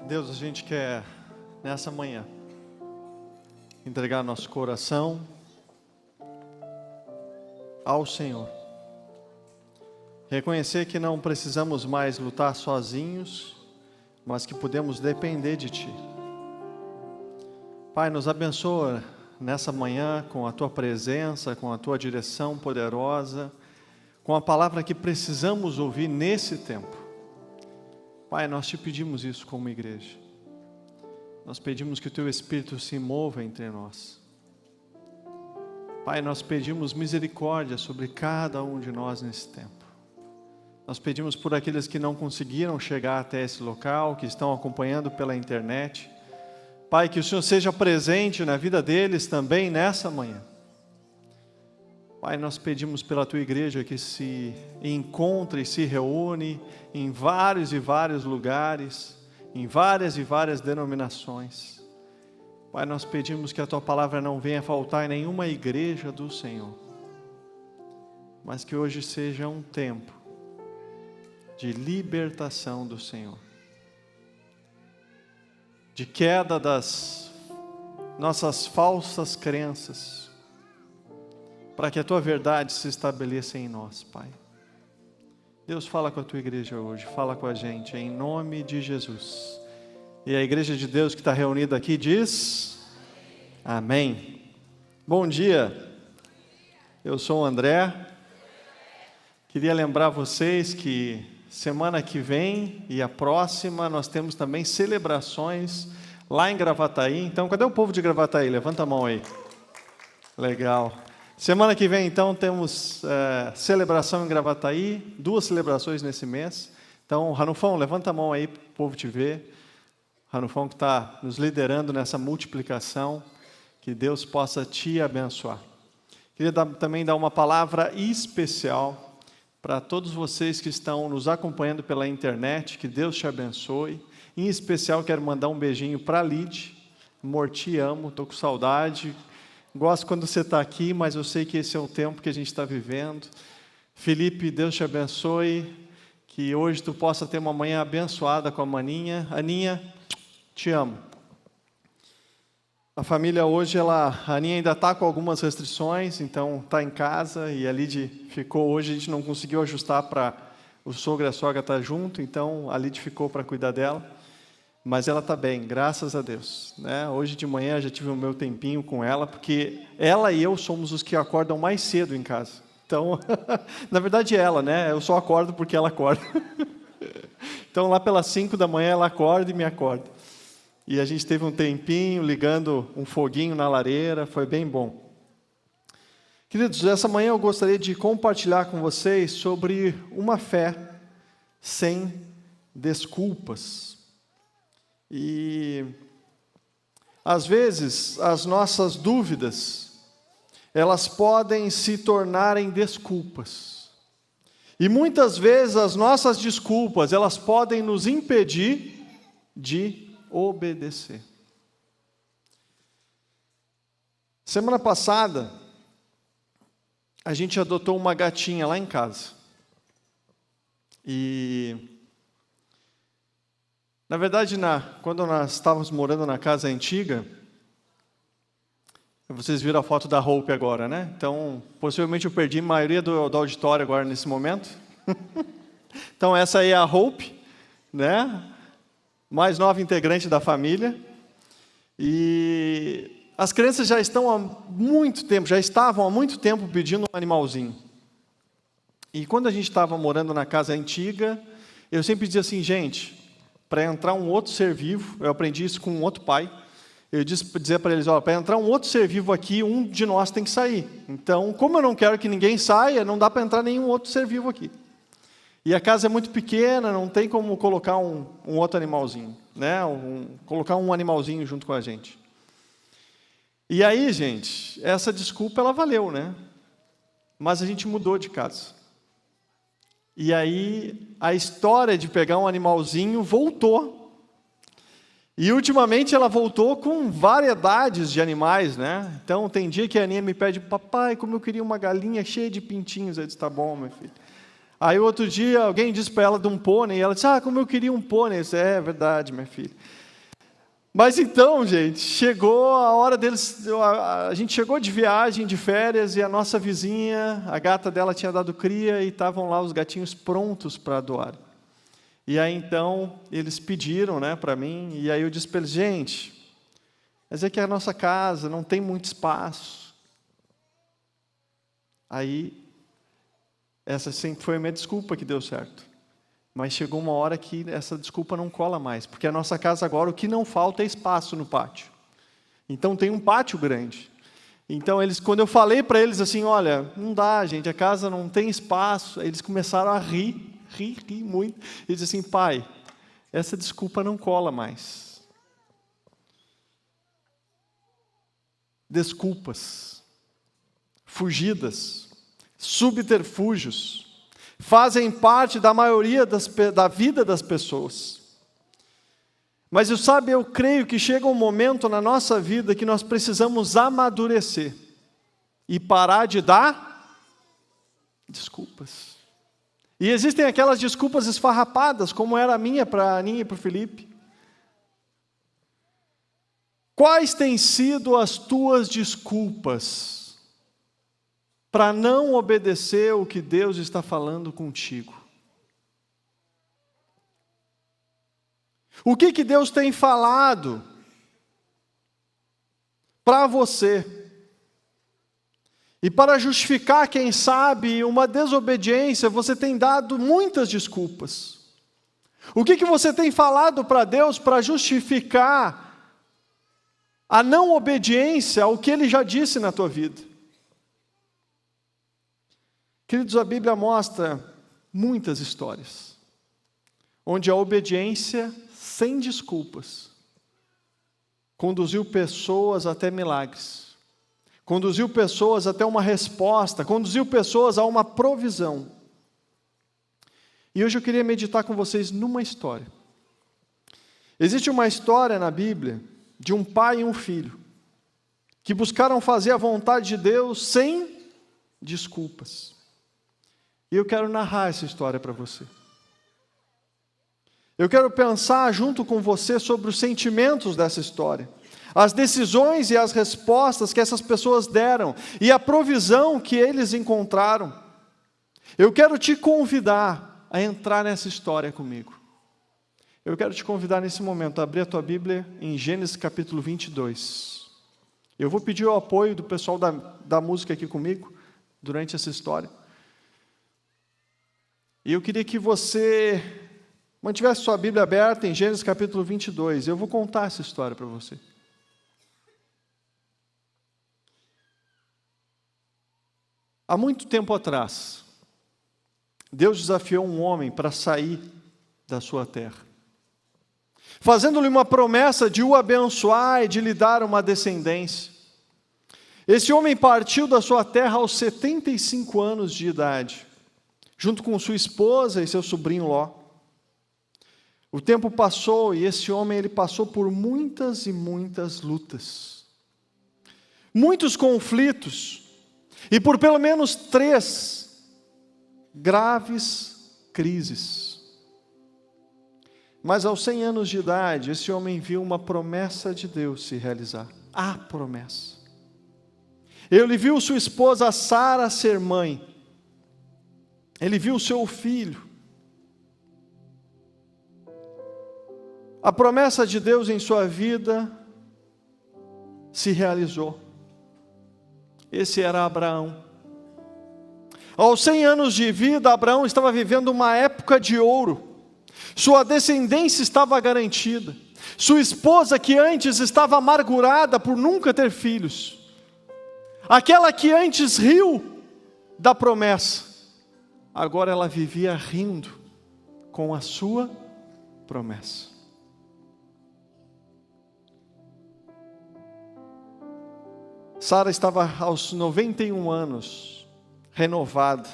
Deus, a gente quer, nessa manhã, entregar nosso coração ao Senhor. Reconhecer que não precisamos mais lutar sozinhos, mas que podemos depender de Ti. Pai, nos abençoa nessa manhã com a Tua presença, com a Tua direção poderosa, com a palavra que precisamos ouvir nesse tempo. Pai, nós Te pedimos isso como igreja. Nós pedimos que o Teu Espírito se mova entre nós. Pai, nós pedimos misericórdia sobre cada um de nós nesse tempo. Nós pedimos por aqueles que não conseguiram chegar até esse local, que estão acompanhando pela internet. Pai, que o Senhor seja presente na vida deles também nessa manhã. Pai, nós pedimos pela Tua igreja que se encontre e se reúne em vários e vários lugares, em várias e várias denominações. Pai, nós pedimos que a Tua palavra não venha faltar em nenhuma igreja do Senhor, mas que hoje seja um tempo de libertação do Senhor, de queda das nossas falsas crenças, para que a Tua verdade se estabeleça em nós, Pai. Deus, fala com a Tua igreja hoje, fala com a gente, em nome de Jesus. E a igreja de Deus que está reunida aqui diz: Amém. Bom dia, eu sou o André. Queria lembrar vocês que semana que vem e a próxima nós temos também celebrações lá em Gravataí. Então, cadê o povo de Gravataí? Levanta a mão aí. Legal. Semana que vem, então, temos celebração em Gravataí, 2 celebrações nesse mês. Então, Ranufão, levanta a mão aí para o povo te ver. Ranufão que está nos liderando nessa multiplicação, que Deus possa te abençoar. Queria também dar uma palavra especial para todos vocês que estão nos acompanhando pela internet, que Deus te abençoe. Em especial, quero mandar um beijinho para a Lid. Amor, te amo, estou com saudade. Gosto quando você está aqui, mas eu sei que esse é o tempo que a gente está vivendo. Felipe, Deus te abençoe, que hoje tu possa ter uma manhã abençoada com a Maninha. Aninha, te amo. A família hoje, a Aninha ainda está com algumas restrições, então está em casa, e a Lid ficou hoje, a gente não conseguiu ajustar para o sogro e a sogra estar junto, então a Lid ficou para cuidar dela. Mas ela está bem, graças a Deus, né? Hoje de manhã já tive o meu tempinho com ela, porque ela e eu somos os que acordam mais cedo em casa. Então, na verdade ela, né? Eu só acordo porque ela acorda. Então lá pelas 5 da manhã ela acorda e me acorda. E a gente teve um tempinho ligando um foguinho na lareira, foi bem bom. Queridos, essa manhã eu gostaria de compartilhar com vocês sobre uma fé sem desculpas. E, às vezes, as nossas dúvidas, elas podem se tornarem desculpas. E muitas vezes as nossas desculpas, elas podem nos impedir de obedecer. Semana passada, a gente adotou uma gatinha lá em casa. E na verdade, quando nós estávamos morando na casa antiga, vocês viram a foto da Hope agora, né? Então, possivelmente eu perdi a maioria do auditório agora nesse momento. Então, essa aí é a Hope, né? Mais nova integrante da família. E as crianças já estavam há muito tempo pedindo um animalzinho. E quando a gente estava morando na casa antiga, eu sempre dizia assim, gente, para entrar um outro ser vivo, eu aprendi isso com um outro pai, eu dizia para eles, para entrar um outro ser vivo aqui, um de nós tem que sair. Então, como eu não quero que ninguém saia, não dá para entrar nenhum outro ser vivo aqui. E a casa é muito pequena, não tem como colocar um outro animalzinho, né? Colocar um animalzinho junto com a gente. E aí, gente, essa desculpa, ela valeu, né? Mas a gente mudou de casa. E aí, a história de pegar um animalzinho voltou. E, ultimamente, ela voltou com variedades de animais, né? Então, tem dia que a Aninha me pede, papai, como eu queria uma galinha cheia de pintinhos. Eu disse, tá bom, meu filho. Aí outro dia alguém disse para ela de um pônei, e ela disse, como eu queria um pônei. Eu disse, é verdade, minha filha. Mas então, gente, chegou a hora deles, a gente chegou de viagem, de férias, e a nossa vizinha, a gata dela tinha dado cria, e estavam lá os gatinhos prontos para doar. E aí então, eles pediram, para mim, e aí eu disse para eles, gente, mas é que a nossa casa não tem muito espaço. Aí, essa sempre foi a minha desculpa que deu certo. Mas chegou uma hora que essa desculpa não cola mais, porque a nossa casa agora, o que não falta é espaço no pátio. Então tem um pátio grande. Então quando eu falei para eles assim, olha, não dá, gente, a casa não tem espaço, eles começaram a rir muito. Eles disseram assim, pai, essa desculpa não cola mais. Desculpas, fugidas, subterfúgios, fazem parte da maioria da vida das pessoas. Mas eu creio que chega um momento na nossa vida que nós precisamos amadurecer e parar de dar desculpas. E existem aquelas desculpas esfarrapadas, como era a minha para a Aninha e para o Felipe. Quais têm sido as tuas desculpas para não obedecer o que Deus está falando contigo? O que Deus tem falado para você? E para justificar, quem sabe, uma desobediência, você tem dado muitas desculpas. O que você tem falado para Deus para justificar a não obediência ao que Ele já disse na tua vida? Queridos, a Bíblia mostra muitas histórias, onde a obediência sem desculpas conduziu pessoas até milagres, conduziu pessoas até uma resposta, conduziu pessoas a uma provisão. E hoje eu queria meditar com vocês numa história. Existe uma história na Bíblia de um pai e um filho que buscaram fazer a vontade de Deus sem desculpas. E eu quero narrar essa história para você. Eu quero pensar junto com você sobre os sentimentos dessa história, as decisões e as respostas que essas pessoas deram e a provisão que eles encontraram. Eu quero te convidar a entrar nessa história comigo. Eu quero te convidar nesse momento a abrir a tua Bíblia em Gênesis capítulo 22. Eu vou pedir o apoio do pessoal da música aqui comigo durante essa história. E eu queria que você mantivesse sua Bíblia aberta em Gênesis capítulo 22. Eu vou contar essa história para você. Há muito tempo atrás, Deus desafiou um homem para sair da sua terra, fazendo-lhe uma promessa de o abençoar e de lhe dar uma descendência. Esse homem partiu da sua terra aos 75 anos de idade, junto com sua esposa e seu sobrinho Ló. O tempo passou e esse homem ele passou por muitas e muitas lutas, muitos conflitos, e por pelo menos 3 graves crises. Mas aos 100 anos de idade, esse homem viu uma promessa de Deus se realizar. A promessa. Ele viu sua esposa Sara ser mãe. Ele viu seu filho. A promessa de Deus em sua vida se realizou. Esse era Abraão. Aos 100 anos de vida, Abraão estava vivendo uma época de ouro. Sua descendência estava garantida. Sua esposa, que antes estava amargurada por nunca ter filhos, aquela que antes riu da promessa, agora ela vivia rindo com a sua promessa. Sara estava aos 91 anos, renovada,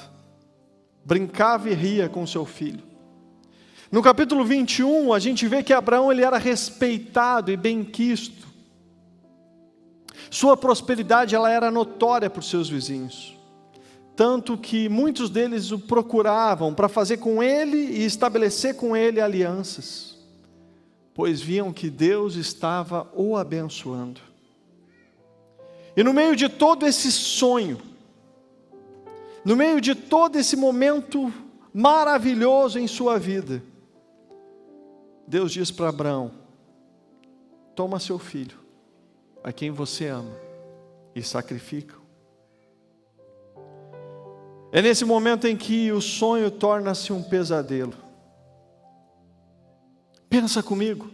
brincava e ria com seu filho. No capítulo 21, a gente vê que Abraão ele era respeitado e benquisto. Sua prosperidade ela era notória por seus vizinhos. tanto que muitos deles o procuravam para fazer com ele e estabelecer com ele alianças, pois viam que Deus estava o abençoando. E no meio de todo esse sonho, no meio de todo esse momento maravilhoso em sua vida, Deus diz para Abraão: toma seu filho, a quem você ama, e sacrifica-o. É nesse momento em que o sonho torna-se um pesadelo. Pensa comigo.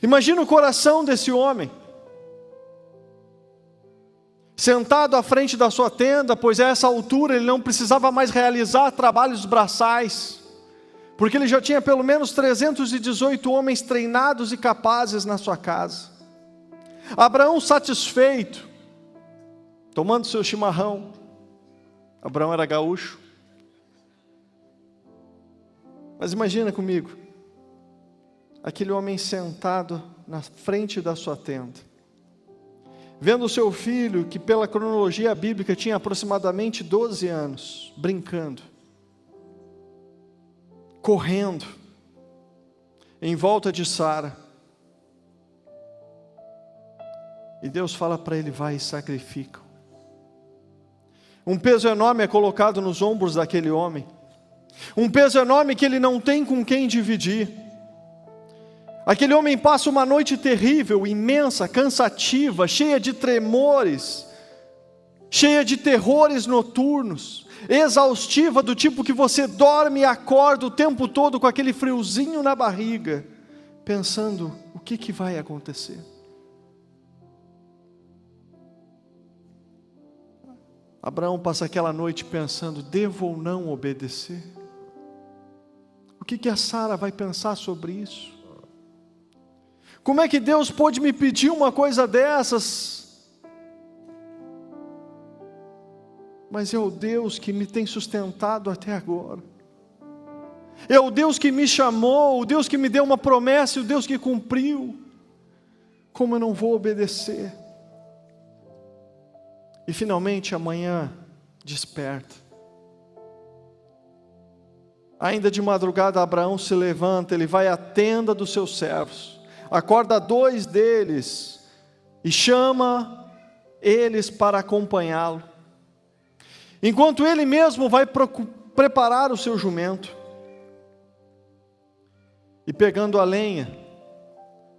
Imagina o coração desse homem, sentado à frente da sua tenda, pois a essa altura ele não precisava mais realizar trabalhos braçais, porque ele já tinha pelo menos 318 homens treinados e capazes na sua casa. Abraão satisfeito, tomando seu chimarrão. Abraão era gaúcho. Mas imagina comigo, aquele homem sentado na frente da sua tenda, vendo o seu filho, que pela cronologia bíblica tinha aproximadamente 12 anos, brincando, correndo, em volta de Sara. E Deus fala para ele: vai e sacrifica. Um peso enorme é colocado nos ombros daquele homem. Um peso enorme que ele não tem com quem dividir. Aquele homem passa uma noite terrível, imensa, cansativa, cheia de tremores, cheia de terrores noturnos, exaustiva, do tipo que você dorme e acorda o tempo todo com aquele friozinho na barriga, pensando: o que vai acontecer? Abraão passa aquela noite pensando: devo ou não obedecer? O que a Sara vai pensar sobre isso? Como é que Deus pôde me pedir uma coisa dessas? Mas é o Deus que me tem sustentado até agora. É o Deus que me chamou, o Deus que me deu uma promessa, o Deus que cumpriu. Como eu não vou obedecer? E finalmente amanhã desperta. Ainda de madrugada Abraão se levanta, ele vai à tenda dos seus servos, acorda 2 deles e chama eles para acompanhá-lo. Enquanto ele mesmo vai preparar o seu jumento. E pegando a lenha,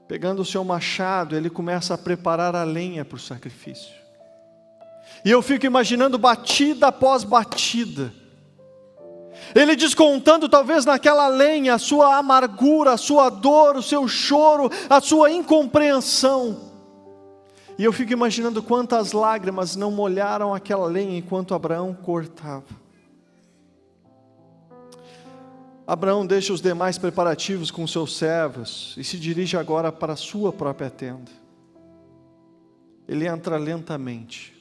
pegando o seu machado, ele começa a preparar a lenha para o sacrifício. E eu fico imaginando batida após batida, ele descontando talvez naquela lenha a sua amargura, a sua dor, o seu choro, a sua incompreensão. E eu fico imaginando quantas lágrimas não molharam aquela lenha enquanto Abraão cortava. Abraão deixa os demais preparativos com seus servos e se dirige agora para a sua própria tenda. Ele entra lentamente,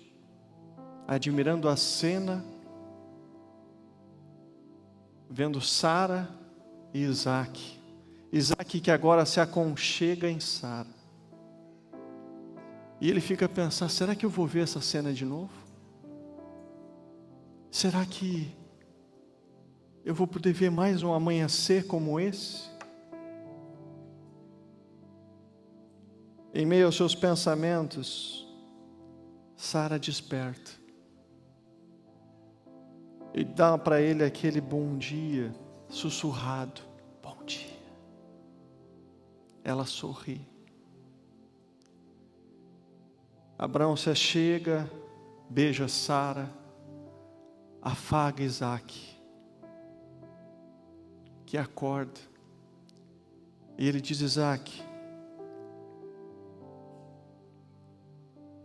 admirando a cena, vendo Sara e Isaac. Isaac que agora se aconchega em Sara. E ele fica a pensar: será que eu vou ver essa cena de novo? Será que eu vou poder ver mais um amanhecer como esse? Em meio aos seus pensamentos, Sara desperta e dá para ele aquele bom dia, sussurrado: bom dia. Ela sorri. Abraão se achega, beija Sara, afaga Isaac, que acorda. E ele diz: Isaac,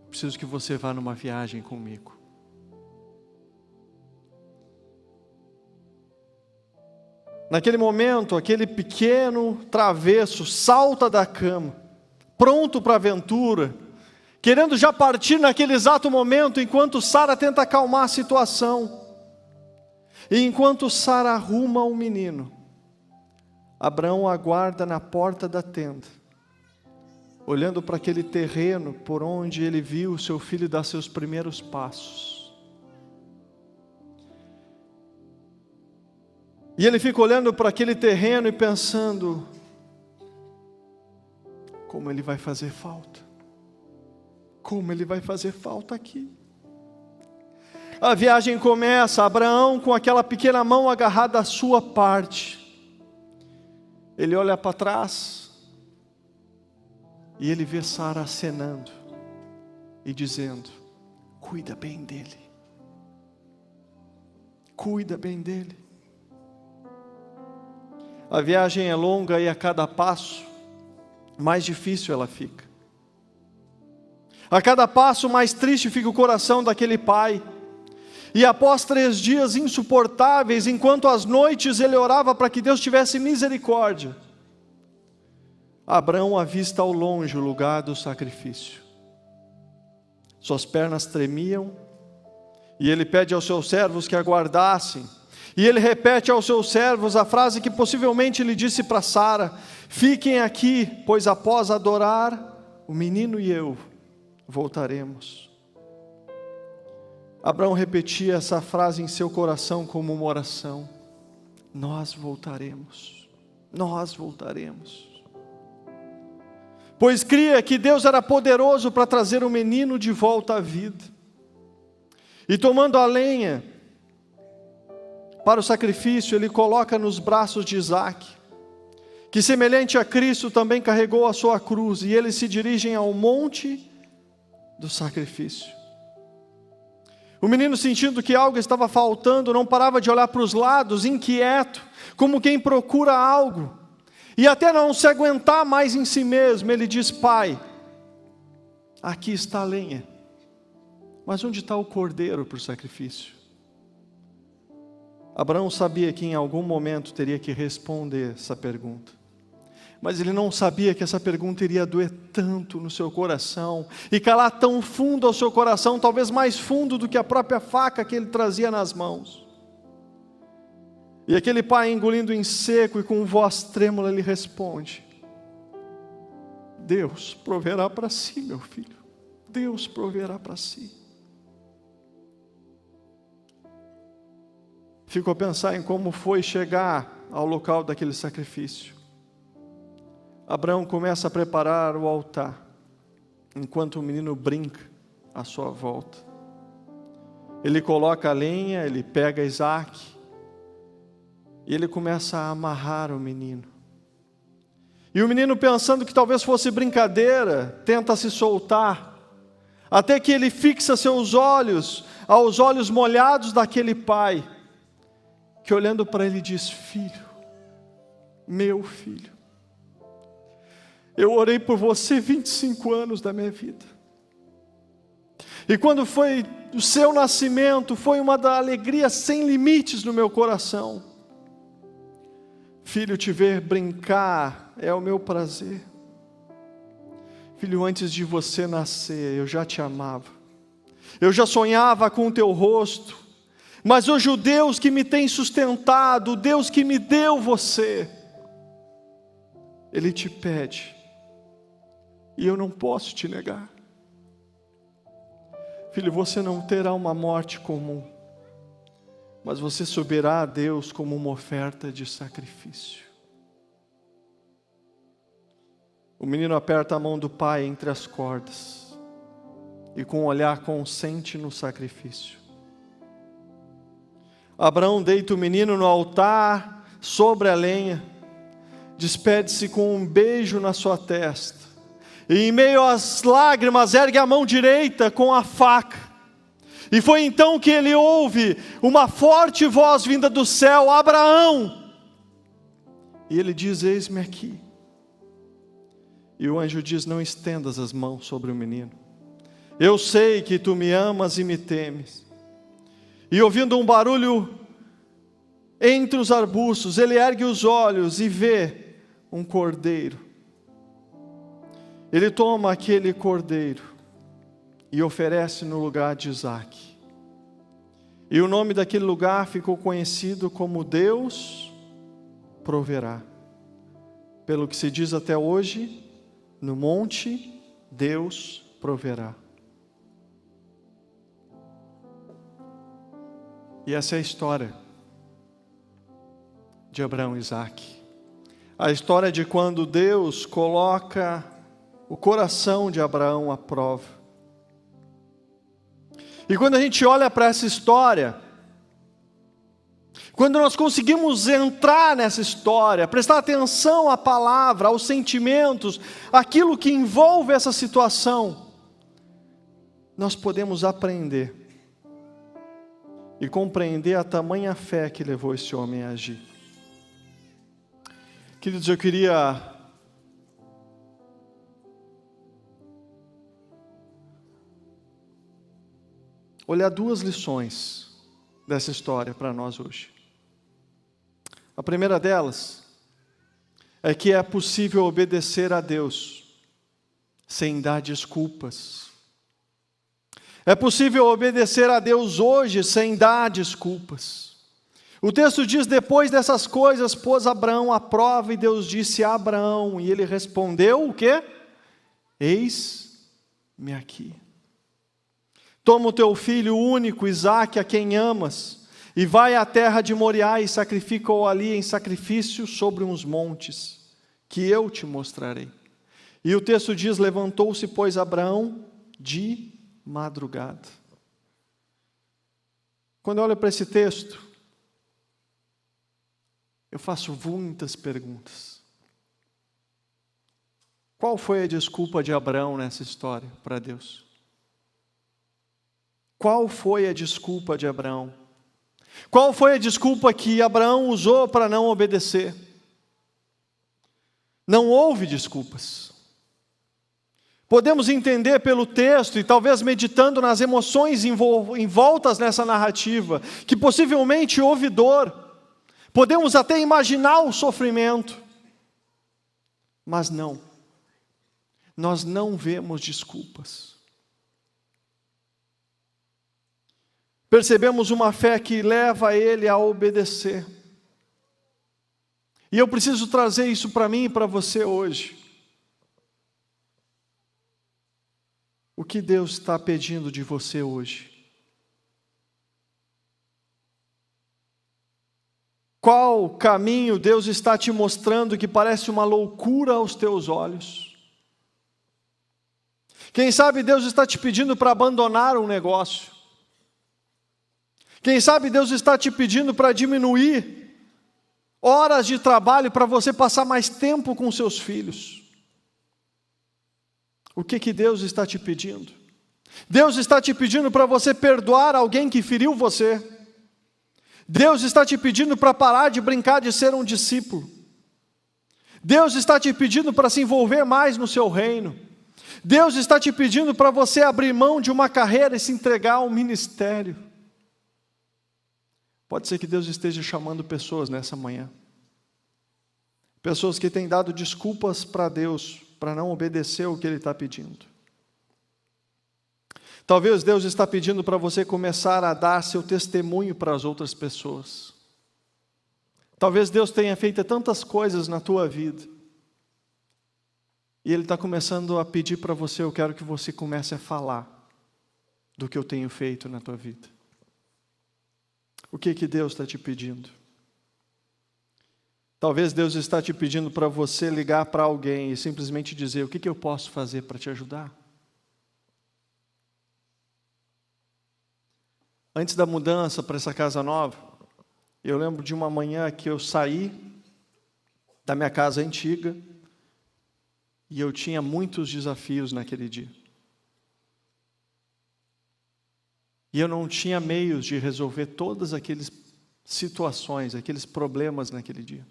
preciso que você vá numa viagem comigo. Naquele momento, aquele pequeno travesso salta da cama, pronto para a aventura, querendo já partir naquele exato momento, enquanto Sara tenta acalmar a situação. E enquanto Sara arruma o menino, Abraão aguarda na porta da tenda, olhando para aquele terreno por onde ele viu seu filho dar seus primeiros passos. E ele fica olhando para aquele terreno e pensando, como ele vai fazer falta. Como ele vai fazer falta aqui. A viagem começa, Abraão com aquela pequena mão agarrada à sua parte. Ele olha para trás e ele vê Sara acenando e dizendo, cuida bem dele. Cuida bem dele. A viagem é longa e a cada passo, mais difícil ela fica. A cada passo, mais triste fica o coração daquele pai. E após 3 dias insuportáveis, enquanto às noites ele orava para que Deus tivesse misericórdia, Abraão avista ao longe o lugar do sacrifício. Suas pernas tremiam, e ele pede aos seus servos que aguardassem. E ele repete aos seus servos a frase que possivelmente ele disse para Sara: fiquem aqui, pois após adorar, o menino e eu voltaremos. Abraão repetia essa frase em seu coração como uma oração: nós voltaremos, nós voltaremos. Pois cria que Deus era poderoso para trazer o menino de volta à vida. E tomando a lenha para o sacrifício, ele coloca nos braços de Isaque, que semelhante a Cristo também carregou a sua cruz, e eles se dirigem ao monte do sacrifício. O menino, sentindo que algo estava faltando, não parava de olhar para os lados, inquieto, como quem procura algo, e até não se aguentar mais em si mesmo, ele diz: pai, aqui está a lenha, mas onde está o cordeiro para o sacrifício? Abraão sabia que em algum momento teria que responder essa pergunta, mas ele não sabia que essa pergunta iria doer tanto no seu coração, e calar tão fundo ao seu coração, talvez mais fundo do que a própria faca que ele trazia nas mãos. E aquele pai, engolindo em seco e com voz trêmula, ele responde: Deus proverá para si, meu filho, Deus proverá para si. Fico a pensar em como foi chegar ao local daquele sacrifício. Abraão começa a preparar o altar, enquanto o menino brinca à sua volta. Ele coloca a lenha, ele pega Isaque, e ele começa a amarrar o menino. E o menino, pensando que talvez fosse brincadeira, tenta se soltar, até que ele fixa seus olhos aos olhos molhados daquele pai, que olhando para ele diz: filho, meu filho, eu orei por você 25 anos da minha vida, e quando foi o seu nascimento, foi uma alegria sem limites no meu coração. Filho, te ver brincar é o meu prazer. Filho, antes de você nascer, eu já te amava, eu já sonhava com o teu rosto, mas hoje o Deus que me tem sustentado, o Deus que me deu você, Ele te pede, e eu não posso te negar. Filho, você não terá uma morte comum, mas você subirá a Deus como uma oferta de sacrifício. O menino aperta a mão do pai entre as cordas, e com um olhar consente no sacrifício. Abraão deita o menino no altar, sobre a lenha, despede-se com um beijo na sua testa, e em meio às lágrimas ergue a mão direita com a faca. E foi então que ele ouve uma forte voz vinda do céu: Abraão! E ele diz: eis-me aqui. E o anjo diz: não estendas as mãos sobre o menino, eu sei que tu me amas e me temes. E ouvindo um barulho entre os arbustos, ele ergue os olhos e vê um cordeiro. Ele toma aquele cordeiro e oferece no lugar de Isaque. E o nome daquele lugar ficou conhecido como Deus proverá. Pelo que se diz até hoje, no monte Deus proverá. E essa é a história de Abraão e Isaque. A história de quando Deus coloca o coração de Abraão à prova. E quando a gente olha para essa história, quando nós conseguimos entrar nessa história, prestar atenção à palavra, aos sentimentos, aquilo que envolve essa situação, nós podemos aprender e compreender a tamanha fé que levou esse homem a agir. Queridos, eu queria olhar duas lições dessa história para nós hoje. A primeira delas é que é possível obedecer a Deus sem dar desculpas. É possível obedecer a Deus hoje sem dar desculpas. O texto diz: depois dessas coisas pôs Abraão à prova e Deus disse a Abraão, e ele respondeu o quê? Eis-me aqui. Toma o teu filho único, Isaque, a quem amas, e vai à terra de Moriá e sacrifica-o ali em sacrifício sobre uns montes, que eu te mostrarei. E o texto diz: levantou-se, pois, Abraão de madrugada. Quando eu olho para esse texto, eu faço muitas perguntas. Qual foi a desculpa de Abraão nessa história para Deus? Qual foi a desculpa de Abraão? Qual foi a desculpa que Abraão usou para não obedecer? Não houve desculpas. Podemos entender pelo texto, e talvez meditando nas emoções envoltas nessa narrativa, que possivelmente houve dor. Podemos até imaginar o sofrimento. Mas não. Nós não vemos desculpas. Percebemos uma fé que leva ele a obedecer. E eu preciso trazer isso para mim e para você hoje. O que Deus está pedindo de você hoje? Qual caminho Deus está te mostrando que parece uma loucura aos teus olhos? Quem sabe Deus está te pedindo para abandonar um negócio. Quem sabe Deus está te pedindo para diminuir horas de trabalho para você passar mais tempo com seus filhos. O que Deus está te pedindo? Deus está te pedindo para você perdoar alguém que feriu você. Deus está te pedindo para parar de brincar de ser um discípulo. Deus está te pedindo para se envolver mais no seu reino. Deus está te pedindo para você abrir mão de uma carreira e se entregar ao ministério. Pode ser que Deus esteja chamando pessoas nessa manhã. Pessoas que têm dado desculpas para Deus, para não obedecer o que Ele está pedindo. Talvez Deus está pedindo para você começar a dar seu testemunho para as outras pessoas. Talvez Deus tenha feito tantas coisas na tua vida. E Ele está começando a pedir para você: eu quero que você comece a falar do que eu tenho feito na tua vida. O que Deus está te pedindo? Talvez Deus está te pedindo para você ligar para alguém e simplesmente dizer: o que eu posso fazer para te ajudar? Antes da mudança para essa casa nova, eu lembro de uma manhã que eu saí da minha casa antiga e eu tinha muitos desafios naquele dia. E eu não tinha meios de resolver todas aquelas situações, aqueles problemas naquele dia.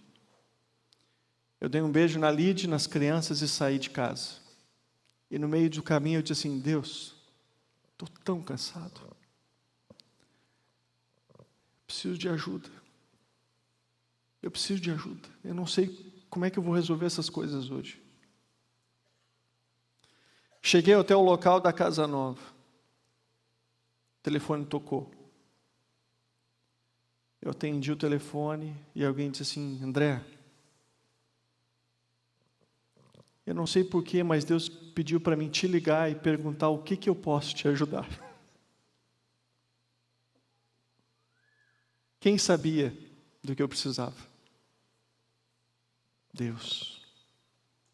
Eu dei um beijo na Lide, nas crianças e saí de casa. E no meio do caminho eu disse assim: Deus, estou tão cansado. Preciso de ajuda. Eu preciso de ajuda. Eu não sei como é que eu vou resolver essas coisas hoje. Cheguei até o local da casa nova. O telefone tocou. Eu atendi o telefone e alguém disse assim: André, eu não sei porquê, mas Deus pediu para mim te ligar e perguntar o que eu posso te ajudar. Quem sabia do que eu precisava? Deus.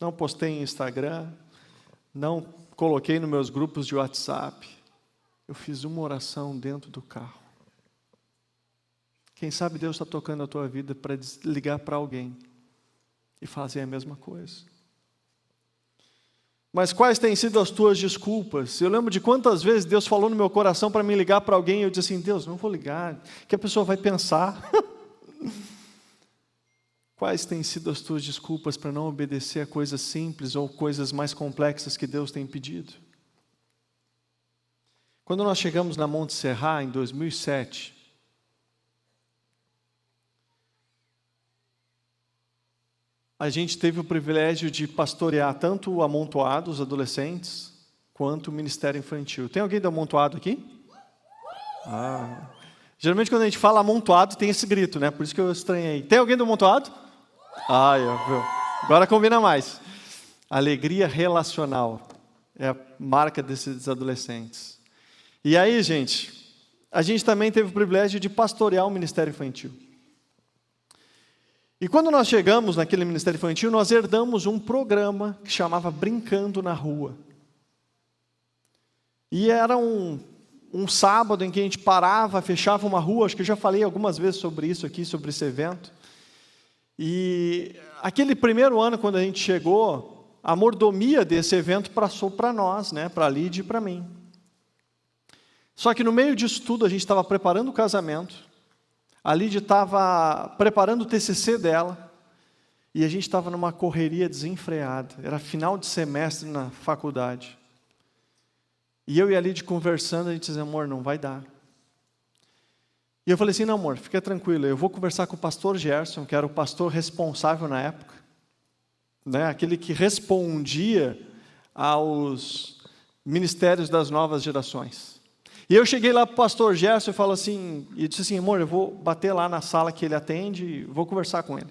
Não postei em Instagram, não coloquei nos meus grupos de WhatsApp. Eu fiz uma oração dentro do carro. Quem sabe Deus está tocando a tua vida para ligar para alguém e fazer a mesma coisa. Mas quais têm sido as tuas desculpas? Eu lembro de quantas vezes Deus falou no meu coração para me ligar para alguém e eu disse assim, Deus, não vou ligar, que a pessoa vai pensar. Quais têm sido as tuas desculpas para não obedecer a coisas simples ou coisas mais complexas que Deus tem pedido? Quando nós chegamos na Monte Serra, em 2007, a gente teve o privilégio de pastorear tanto o Amontoado, os adolescentes, quanto o Ministério Infantil. Tem alguém do Amontoado aqui? Geralmente quando a gente fala Amontoado tem esse grito, né? Por isso que eu estranhei. Tem alguém do Amontoado? Agora combina mais. Alegria relacional é a marca desses adolescentes. E aí, gente, a gente também teve o privilégio de pastorear o Ministério Infantil. E quando nós chegamos naquele Ministério Infantil, nós herdamos um programa que chamava Brincando na Rua. E era um sábado em que a gente parava, fechava uma rua, acho que eu já falei algumas vezes sobre isso aqui, sobre esse evento. E aquele primeiro ano, quando a gente chegou, a mordomia desse evento passou para nós, né, para a Lídia e para mim. Só que no meio disso tudo, a gente estava preparando o casamento, a Lídia estava preparando o TCC dela, e a gente estava numa correria desenfreada, era final de semestre na faculdade. E eu e a Lídia conversando, a gente dizia, amor, não vai dar. E eu falei assim, não amor, fica tranquilo, eu vou conversar com o pastor Gerson, que era o pastor responsável na época, né, aquele que respondia aos ministérios das novas gerações. E eu cheguei lá para o pastor Gerson e falo assim, e disse assim, amor, eu vou bater lá na sala que ele atende e vou conversar com ele.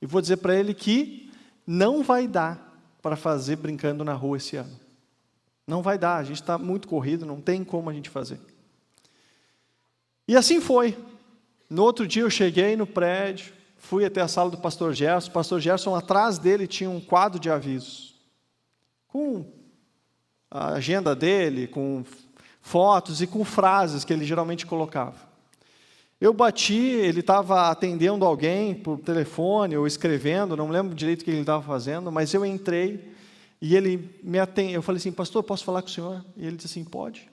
E vou dizer para ele que não vai dar para fazer Brincando na Rua esse ano. Não vai dar, a gente está muito corrido, não tem como a gente fazer. E assim foi. No outro dia eu cheguei no prédio, fui até a sala do pastor Gerson. O pastor Gerson, atrás dele, tinha um quadro de avisos, com a agenda dele, com fotos e com frases que ele geralmente colocava. Eu bati, ele estava atendendo alguém por telefone ou escrevendo, não lembro direito o que ele estava fazendo, mas eu entrei e ele me atendeu. Eu falei assim, pastor, posso falar com o senhor? E ele disse assim, pode.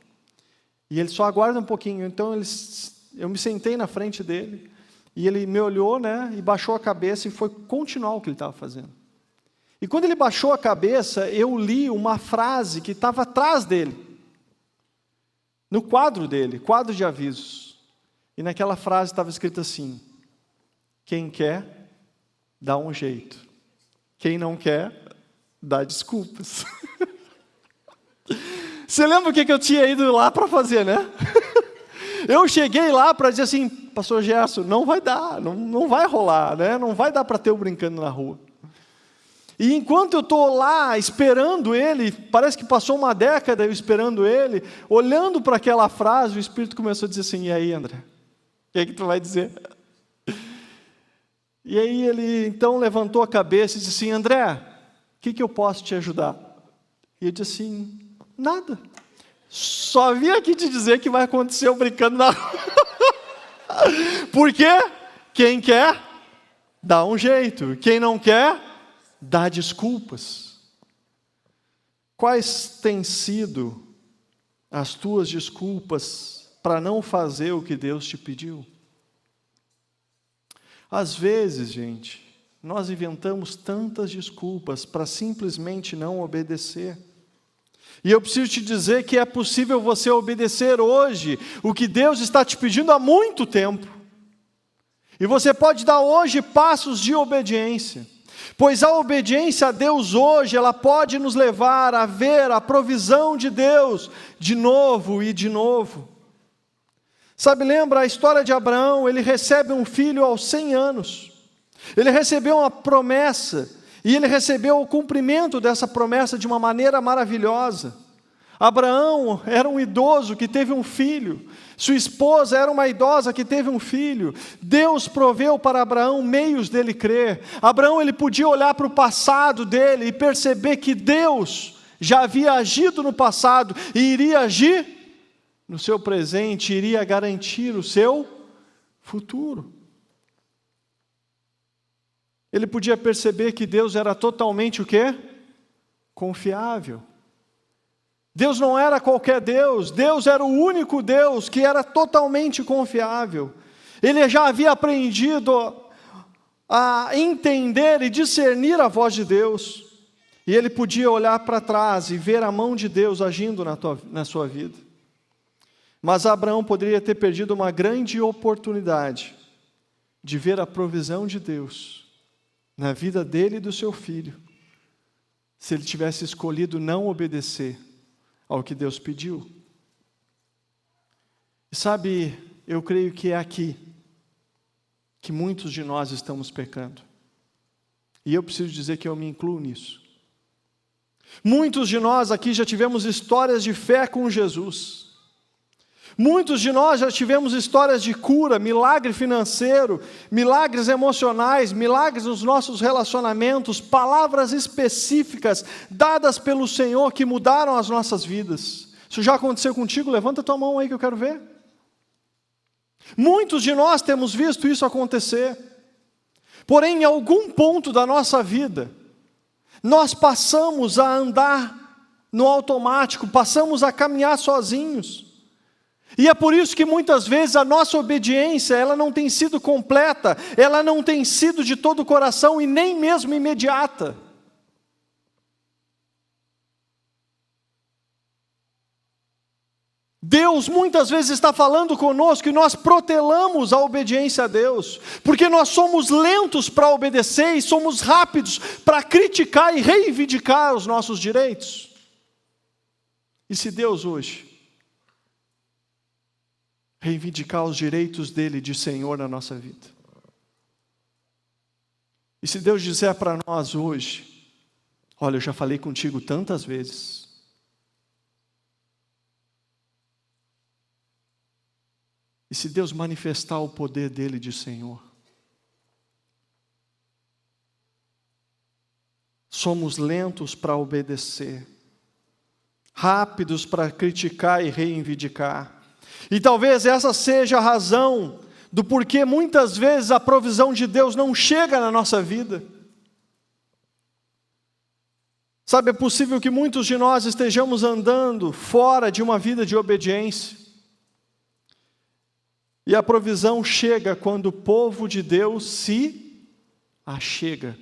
E ele só aguarda um pouquinho. Então eu me sentei na frente dele e ele me olhou, né, e baixou a cabeça e foi continuar o que ele estava fazendo. E quando ele baixou a cabeça, eu li uma frase que estava atrás dele, no quadro dele, quadro de avisos. E naquela frase estava escrito assim, quem quer, dá um jeito. Quem não quer, dá desculpas. Você lembra o que eu tinha ido lá para fazer, né? Eu cheguei lá para dizer assim, pastor Gerson, não vai dar, não vai rolar, né? Não vai dar para ter o Brincando na Rua. E enquanto eu estou lá esperando ele, parece que passou uma década eu esperando ele, olhando para aquela frase, o Espírito começou a dizer assim, e aí, André, o que é que tu vai dizer? E aí ele então levantou a cabeça e disse assim, André, o que eu posso te ajudar? E eu disse assim, nada. Só vim aqui te dizer que vai acontecer o Brincando na Rua. Por quê? Quem quer, dá um jeito. Quem não quer, dá desculpas. Quais têm sido as tuas desculpas para não fazer o que Deus te pediu? Às vezes, gente, nós inventamos tantas desculpas para simplesmente não obedecer. E eu preciso te dizer que é possível você obedecer hoje o que Deus está te pedindo há muito tempo. E você pode dar hoje passos de obediência. Pois a obediência a Deus hoje, ela pode nos levar a ver a provisão de Deus de novo e de novo. Sabe, lembra a história de Abraão? Ele recebe um filho aos 100 anos. Ele recebeu uma promessa, e ele recebeu o cumprimento dessa promessa de uma maneira maravilhosa. Abraão era um idoso que teve um filho. Sua esposa era uma idosa que teve um filho. Deus proveu para Abraão meios dele crer. Abraão, ele podia olhar para o passado dele e perceber que Deus já havia agido no passado e iria agir no seu presente, iria garantir o seu futuro. Ele podia perceber que Deus era totalmente o quê? Confiável. Deus não era qualquer Deus, Deus era o único Deus que era totalmente confiável. Ele já havia aprendido a entender e discernir a voz de Deus, e ele podia olhar para trás e ver a mão de Deus agindo na sua vida. Mas Abraão poderia ter perdido uma grande oportunidade de ver a provisão de Deus na vida dele e do seu filho, se ele tivesse escolhido não obedecer ao que Deus pediu. E sabe, eu creio que é aqui que muitos de nós estamos pecando. E eu preciso dizer que eu me incluo nisso. Muitos de nós aqui já tivemos histórias de fé com Jesus. Muitos de nós já tivemos histórias de cura, milagre financeiro, milagres emocionais, milagres nos nossos relacionamentos, palavras específicas dadas pelo Senhor que mudaram as nossas vidas. Isso já aconteceu contigo? Levanta a tua mão aí que eu quero ver. Muitos de nós temos visto isso acontecer. Porém, em algum ponto da nossa vida, nós passamos a andar no automático, passamos a caminhar sozinhos. E é por isso que muitas vezes a nossa obediência, ela não tem sido completa, ela não tem sido de todo o coração e nem mesmo imediata. Deus muitas vezes está falando conosco e nós protelamos a obediência a Deus, porque nós somos lentos para obedecer e somos rápidos para criticar e reivindicar os nossos direitos. E se Deus hoje reivindicar os direitos dele de Senhor na nossa vida? E se Deus disser para nós hoje, olha, eu já falei contigo tantas vezes, e se Deus manifestar o poder dele de Senhor, somos lentos para obedecer, rápidos para criticar e reivindicar. E talvez essa seja a razão do porquê muitas vezes a provisão de Deus não chega na nossa vida. Sabe, é possível que muitos de nós estejamos andando fora de uma vida de obediência. E a provisão chega quando o povo de Deus se achega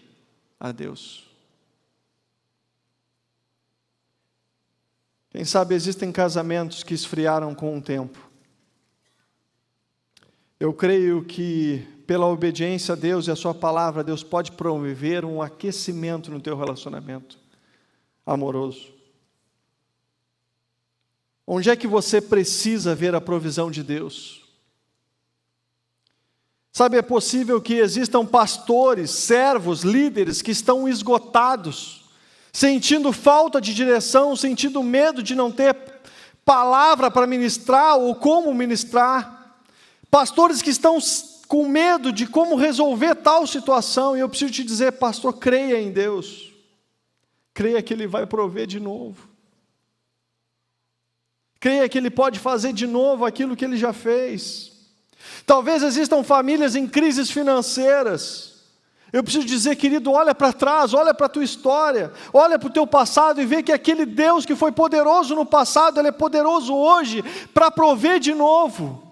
a Deus. Quem sabe existem casamentos que esfriaram com o tempo. Eu creio que pela obediência a Deus e a sua palavra, Deus pode promover um aquecimento no teu relacionamento amoroso. Onde é que você precisa ver a provisão de Deus? Sabe, é possível que existam pastores, servos, líderes que estão esgotados, sentindo falta de direção, sentindo medo de não ter palavra para ministrar ou como ministrar. Pastores que estão com medo de como resolver tal situação, e eu preciso te dizer, pastor, creia em Deus, creia que Ele vai prover de novo, creia que Ele pode fazer de novo aquilo que Ele já fez. Talvez existam famílias em crises financeiras. Eu preciso dizer, querido, olha para trás, olha para a tua história, olha para o teu passado e vê que aquele Deus que foi poderoso no passado, Ele é poderoso hoje para prover de novo.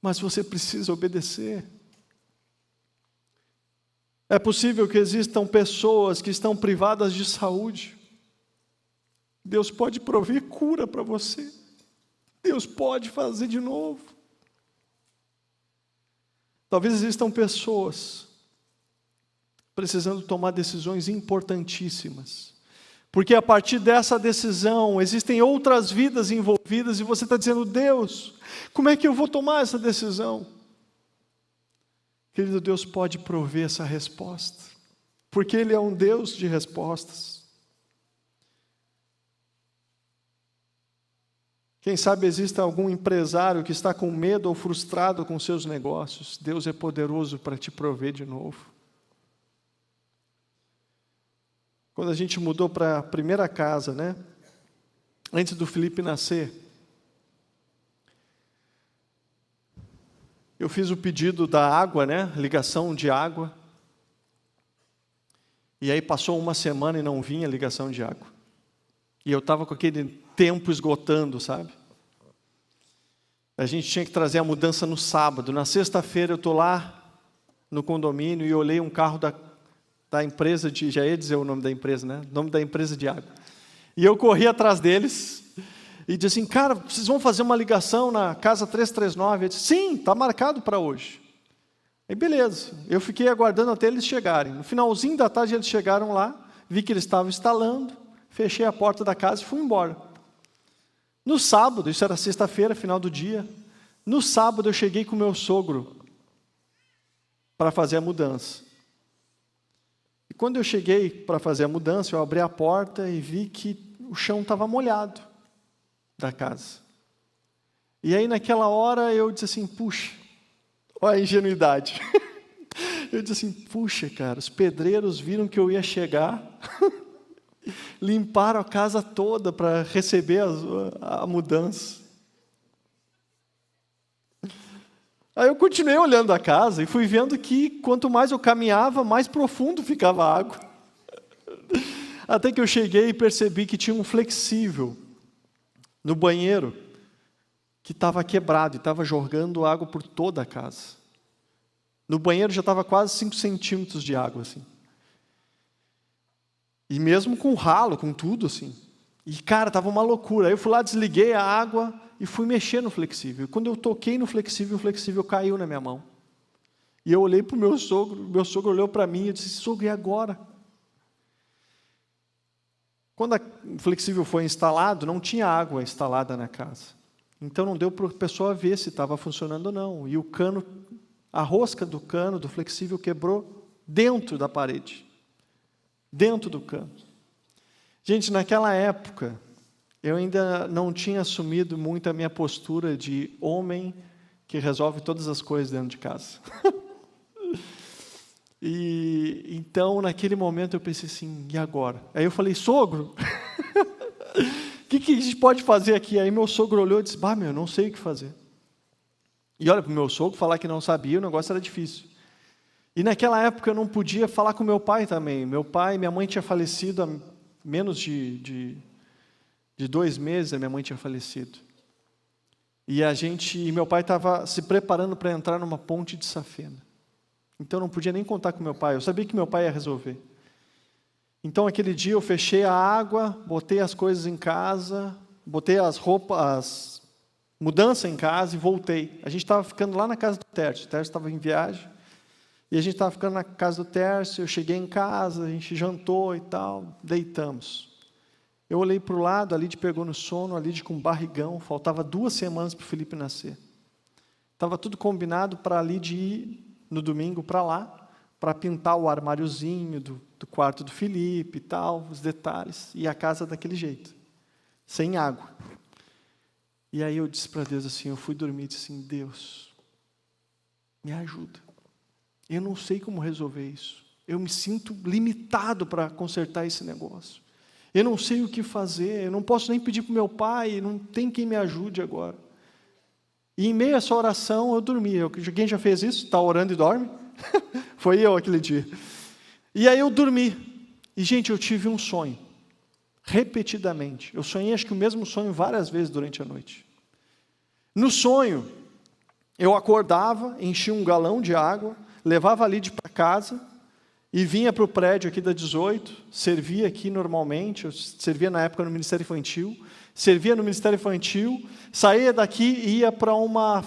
Mas você precisa obedecer. É possível que existam pessoas que estão privadas de saúde. Deus pode prover cura para você. Deus pode fazer de novo. Talvez existam pessoas precisando tomar decisões importantíssimas. Porque a partir dessa decisão, existem outras vidas envolvidas e você está dizendo, Deus, como é que eu vou tomar essa decisão? Querido, Deus pode prover essa resposta, porque Ele é um Deus de respostas. Quem sabe existe algum empresário que está com medo ou frustrado com seus negócios. Deus é poderoso para te prover de novo. Quando a gente mudou para a primeira casa, né? Antes do Felipe nascer, eu fiz o pedido da água, né? Ligação de água. E aí passou uma semana e não vinha ligação de água. E eu estava com aquele tempo esgotando, sabe? A gente tinha que trazer a mudança no sábado. Na sexta-feira eu estou lá no condomínio e olhei um carro da empresa de... Já ia dizer o nome da empresa, né? O nome da empresa de água. E eu corri atrás deles e disse assim, cara, vocês vão fazer uma ligação na casa 339? Eu disse, sim, está marcado para hoje. Aí beleza, eu fiquei aguardando até eles chegarem. No finalzinho da tarde eles chegaram lá, vi que eles estavam instalando, fechei a porta da casa e fui embora. No sábado, isso era sexta-feira, final do dia, no sábado eu cheguei com o meu sogro para fazer a mudança. E quando eu cheguei para fazer a mudança, eu abri a porta e vi que o chão estava molhado da casa. E aí naquela hora eu disse assim, puxa, olha a ingenuidade. Eu disse assim, puxa, cara, os pedreiros viram que eu ia chegar, limparam a casa toda para receber a mudança. Aí eu continuei olhando a casa e fui vendo que quanto mais eu caminhava, mais profundo ficava a água. Até que eu cheguei e percebi que tinha um flexível no banheiro que estava quebrado e estava jogando água por toda a casa. No banheiro já estava quase 5 centímetros de água, assim. E mesmo com ralo, com tudo, assim. E, cara, estava uma loucura. Aí eu fui lá, desliguei a água e fui mexer no flexível. E quando eu toquei no flexível, o flexível caiu na minha mão. E eu olhei para o meu sogro olhou para mim e disse, sogro, e agora? Quando o flexível foi instalado, não tinha água instalada na casa. Então não deu para a pessoa ver se estava funcionando ou não. E o cano, a rosca do cano, do flexível, quebrou dentro da parede. Dentro do cano. Gente, naquela época, eu ainda não tinha assumido muito a minha postura de homem que resolve todas as coisas dentro de casa. E então, naquele momento, eu pensei assim, e agora? Aí eu falei, sogro, o que a gente pode fazer aqui? Aí meu sogro olhou e disse, eu não sei o que fazer. E olha, para o meu sogro falar que não sabia, o negócio era difícil. E naquela época eu não podia falar com meu pai também. Meu pai e minha mãe tinham falecido há menos de 2 meses, a minha mãe tinha falecido. E meu pai estava se preparando para entrar numa ponte de safena. Então eu não podia nem contar com meu pai, eu sabia que meu pai ia resolver. Então aquele dia eu fechei a água, botei as coisas em casa, botei as roupas, mudança em casa e voltei. A gente estava ficando lá na casa do Tércio, o Tércio estava em viagem, e a gente estava ficando na casa do Tércio, eu cheguei em casa, a gente jantou e tal, deitamos. Eu olhei para o lado, a Lide pegou no sono, a Lide com barrigão, faltava 2 semanas para o Felipe nascer. Estava tudo combinado para a Lide ir no domingo para lá, para pintar o armáriozinho do quarto do Felipe e tal, os detalhes, e a casa daquele jeito, sem água. E aí eu disse para Deus assim, eu fui dormir e disse assim, Deus, me ajuda. Eu não sei como resolver isso. Eu me sinto limitado para consertar esse negócio. Eu não sei o que fazer, eu não posso nem pedir para o meu pai, não tem quem me ajude agora. E em meio a essa oração eu dormi. Quem já fez isso? Está orando e dorme? Foi eu aquele dia. E aí eu dormi. E, gente, eu tive um sonho. Repetidamente. Eu sonhei acho que o mesmo sonho várias vezes durante a noite. No sonho, eu acordava, enchia um galão de água, levava a Lide para casa e vinha para o prédio aqui da 18, servia aqui normalmente, eu servia na época no Ministério Infantil, servia no Ministério Infantil, saía daqui e ia para uma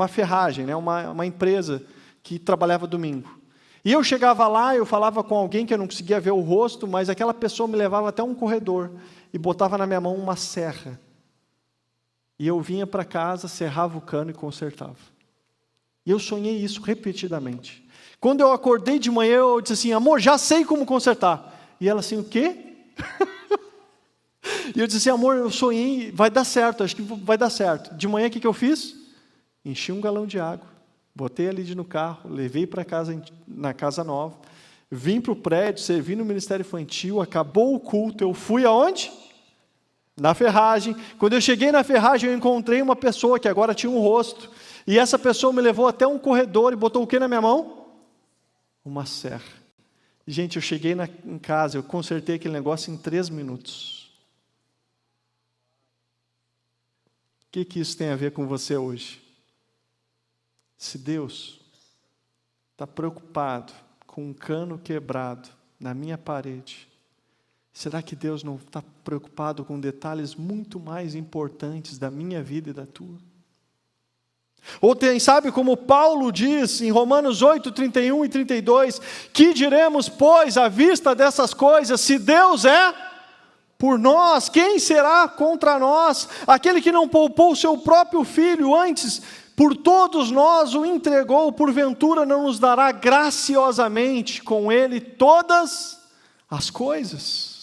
ferragem, né? uma empresa que trabalhava domingo. E eu chegava lá, eu falava com alguém que eu não conseguia ver o rosto, mas aquela pessoa me levava até um corredor e botava na minha mão uma serra. E eu vinha para casa, serrava o cano e consertava. E eu sonhei isso repetidamente. Quando eu acordei de manhã, eu disse assim, amor, já sei como consertar. E ela assim, o quê? E eu disse assim, amor, eu sonhei, vai dar certo, acho que vai dar certo. De manhã, o que eu fiz? Enchi um galão de água, botei a Lídia no carro, levei para casa, na casa nova, vim para o prédio, servi no Ministério Infantil, acabou o culto, eu fui aonde? Na ferragem. Quando eu cheguei na ferragem, eu encontrei uma pessoa que agora tinha um rosto, e essa pessoa me levou até um corredor e botou o que na minha mão? Uma serra. Gente, eu cheguei em casa, eu consertei aquele negócio em 3 minutos. O que isso tem a ver com você hoje? Se Deus está preocupado com um cano quebrado na minha parede, será que Deus não está preocupado com detalhes muito mais importantes da minha vida e da tua? Ou sabe como Paulo diz em Romanos 8, 31 e 32, que diremos, pois, à vista dessas coisas, se Deus é por nós, quem será contra nós? Aquele que não poupou o seu próprio filho, antes por todos nós o entregou, porventura não nos dará graciosamente com ele todas as coisas?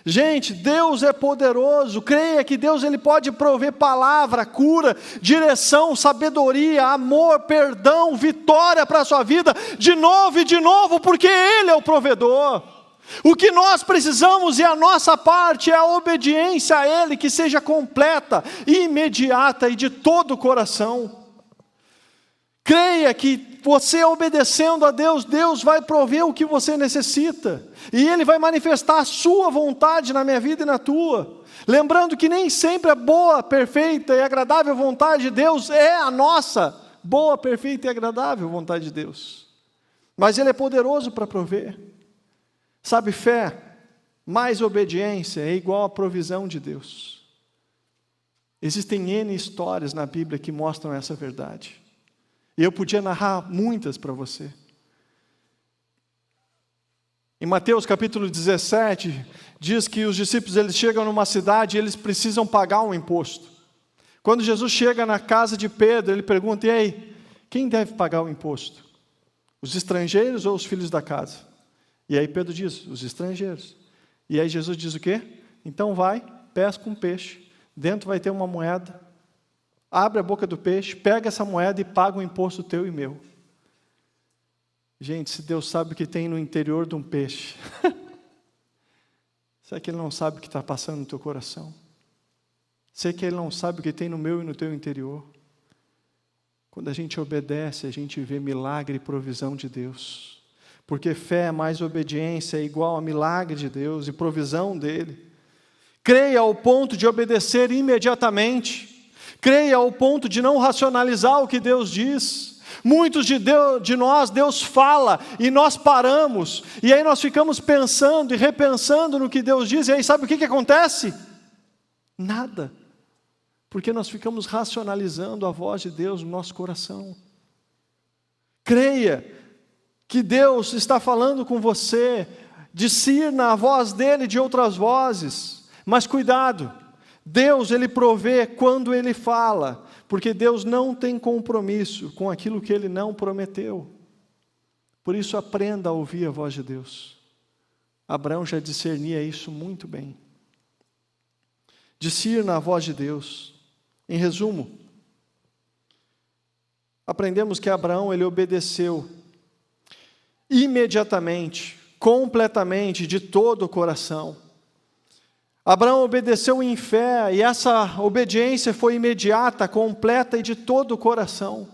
Gente, Deus é poderoso, creia que Deus ele pode prover palavra, cura, direção, sabedoria, amor, perdão, vitória para a sua vida, de novo, porque Ele é o provedor. O que nós precisamos e a nossa parte é a obediência a Ele, que seja completa, imediata e de todo o coração. Creia que você obedecendo a Deus, Deus vai prover o que você necessita, e Ele vai manifestar a sua vontade na minha vida e na tua. Lembrando que nem sempre a boa, perfeita e agradável vontade de Deus é a nossa boa, perfeita e agradável vontade de Deus, mas Ele é poderoso para prover. Sabe, fé mais obediência é igual à provisão de Deus. Existem N histórias na Bíblia que mostram essa verdade. E eu podia narrar muitas para você. Em Mateus capítulo 17, diz que os discípulos eles chegam numa cidade e eles precisam pagar um imposto. Quando Jesus chega na casa de Pedro, ele pergunta, e aí, quem deve pagar o imposto? Os estrangeiros ou os filhos da casa? E aí Pedro diz, os estrangeiros. E aí Jesus diz o quê? Então vai, pesca um peixe, dentro vai ter uma moeda, abre a boca do peixe, pega essa moeda e paga o imposto teu e meu. Gente, se Deus sabe o que tem no interior de um peixe, será que Ele não sabe o que está passando no teu coração? Será que Ele não sabe o que tem no meu e no teu interior? Quando a gente obedece, a gente vê milagre e provisão de Deus. Porque fé mais obediência é igual a milagre de Deus e provisão dEle. Creia ao ponto de obedecer imediatamente. Creia ao ponto de não racionalizar o que Deus diz. Muitos de nós, Deus fala e nós paramos. E aí nós ficamos pensando e repensando no que Deus diz. E aí sabe o que acontece? Nada. Porque nós ficamos racionalizando a voz de Deus no nosso coração. Creia que Deus está falando com você, discirna a voz dEle de outras vozes, mas cuidado, Deus Ele provê quando Ele fala, porque Deus não tem compromisso com aquilo que Ele não prometeu. Por isso aprenda a ouvir a voz de Deus. Abraão já discernia isso muito bem. Discirna a voz de Deus. Em resumo, aprendemos que Abraão ele obedeceu imediatamente, completamente, de todo o coração. Abraão obedeceu em fé, e essa obediência foi imediata, completa e de todo o coração.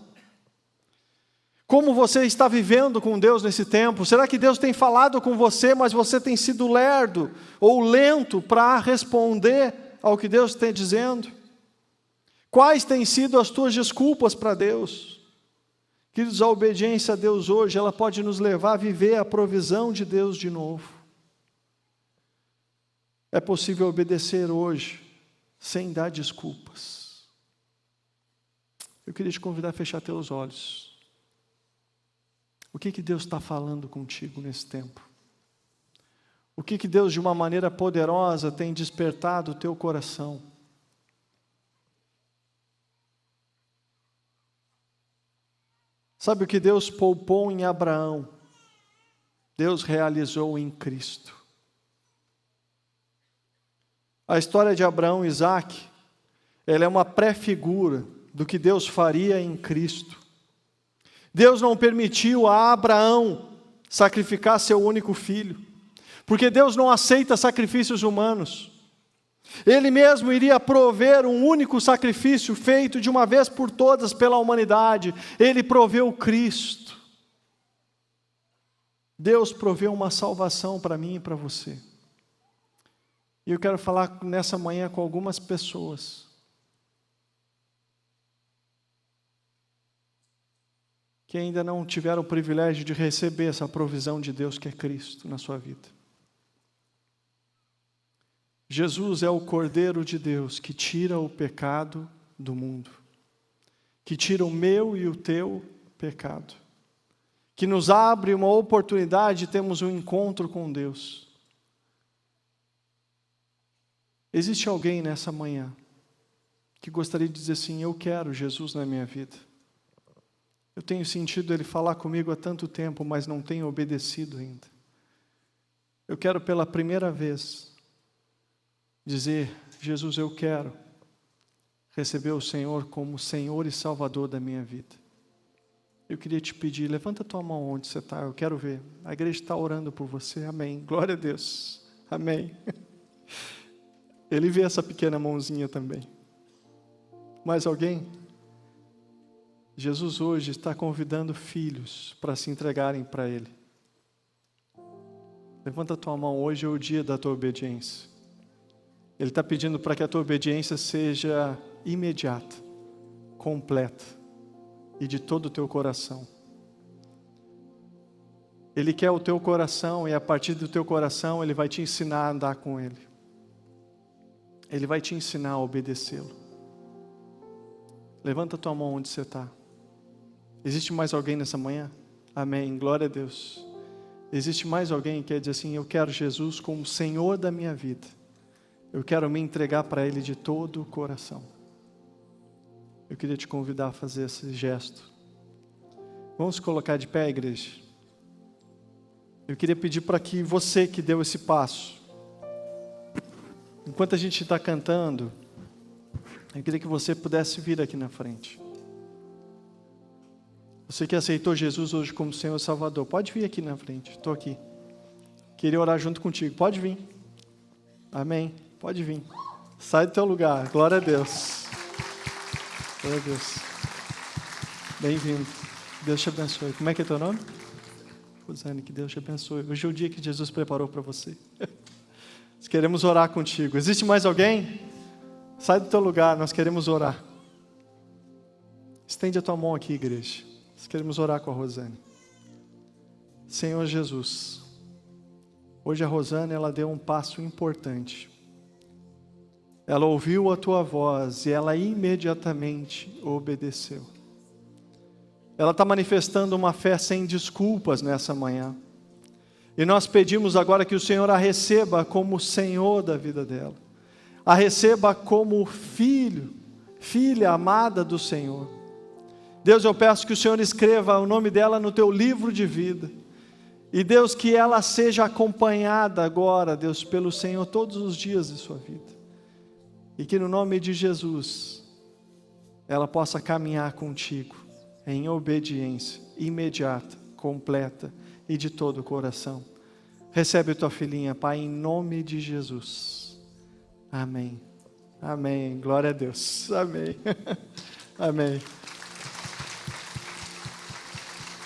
Como você está vivendo com Deus nesse tempo? Será que Deus tem falado com você, mas você tem sido lerdo ou lento para responder ao que Deus está dizendo? Quais têm sido as tuas desculpas para Deus? Queridos, a obediência a Deus hoje, ela pode nos levar a viver a provisão de Deus de novo. É possível obedecer hoje, sem dar desculpas. Eu queria te convidar a fechar teus olhos. O que Deus está falando contigo nesse tempo? O que Deus, de uma maneira poderosa, tem despertado o teu coração? Sabe o que Deus poupou em Abraão? Deus realizou em Cristo. A história de Abraão e Isaque, ela é uma pré-figura do que Deus faria em Cristo. Deus não permitiu a Abraão sacrificar seu único filho, porque Deus não aceita sacrifícios humanos. Ele mesmo iria prover um único sacrifício feito de uma vez por todas pela humanidade. Ele proveu Cristo. Deus proveu uma salvação para mim e para você. E eu quero falar nessa manhã com algumas pessoas que ainda não tiveram o privilégio de receber essa provisão de Deus que é Cristo na sua vida. Jesus é o Cordeiro de Deus que tira o pecado do mundo, que tira o meu e o teu pecado, que nos abre uma oportunidade de termos um encontro com Deus. Existe alguém nessa manhã que gostaria de dizer assim: eu quero Jesus na minha vida. Eu tenho sentido Ele falar comigo há tanto tempo, mas não tenho obedecido ainda. Eu quero pela primeira vez dizer: Jesus, eu quero receber o Senhor como Senhor e Salvador da minha vida. Eu queria te pedir, levanta a tua mão onde você está, eu quero ver. A igreja está orando por você, amém. Glória a Deus, amém. Ele vê essa pequena mãozinha também. Mais alguém? Jesus hoje está convidando filhos para se entregarem para Ele. Levanta a tua mão, hoje é o dia da tua obediência. Ele está pedindo para que a tua obediência seja imediata, completa e de todo o teu coração. Ele quer o teu coração e a partir do teu coração Ele vai te ensinar a andar com Ele. Ele vai te ensinar a obedecê-lo. Levanta a tua mão onde você está. Existe mais alguém nessa manhã? Amém, glória a Deus. Existe mais alguém que quer dizer assim: eu quero Jesus como Senhor da minha vida. Eu quero me entregar para Ele de todo o coração. Eu queria te convidar a fazer esse gesto. Vamos colocar de pé, igreja? Eu queria pedir para que você que deu esse passo, enquanto a gente está cantando, eu queria que você pudesse vir aqui na frente. Você que aceitou Jesus hoje como Senhor e Salvador, pode vir aqui na frente, estou aqui. Queria orar junto contigo, pode vir. Amém, pode vir. Sai do teu lugar, glória a Deus. Glória a Deus. Bem-vindo, Deus te abençoe. Como é que é teu nome? Rosane, que Deus te abençoe. Hoje é o dia que Jesus preparou para você. Nós queremos orar contigo. Existe mais alguém? Sai do teu lugar, nós queremos orar. Estende a tua mão aqui, igreja. Nós queremos orar com a Rosane. Senhor Jesus, hoje a Rosane, ela deu um passo importante. Ela ouviu a tua voz e ela imediatamente obedeceu. Ela está manifestando uma fé sem desculpas nessa manhã. E nós pedimos agora que o Senhor a receba como Senhor da vida dela. A receba como filho, filha amada do Senhor. Deus, eu peço que o Senhor escreva o nome dela no teu livro de vida. E Deus, que ela seja acompanhada agora, Deus, pelo Senhor todos os dias de sua vida. E que no nome de Jesus, ela possa caminhar contigo em obediência imediata, completa e de todo o coração. Recebe a tua filhinha, Pai, em nome de Jesus. Amém. Amém. Glória a Deus. Amém. Amém.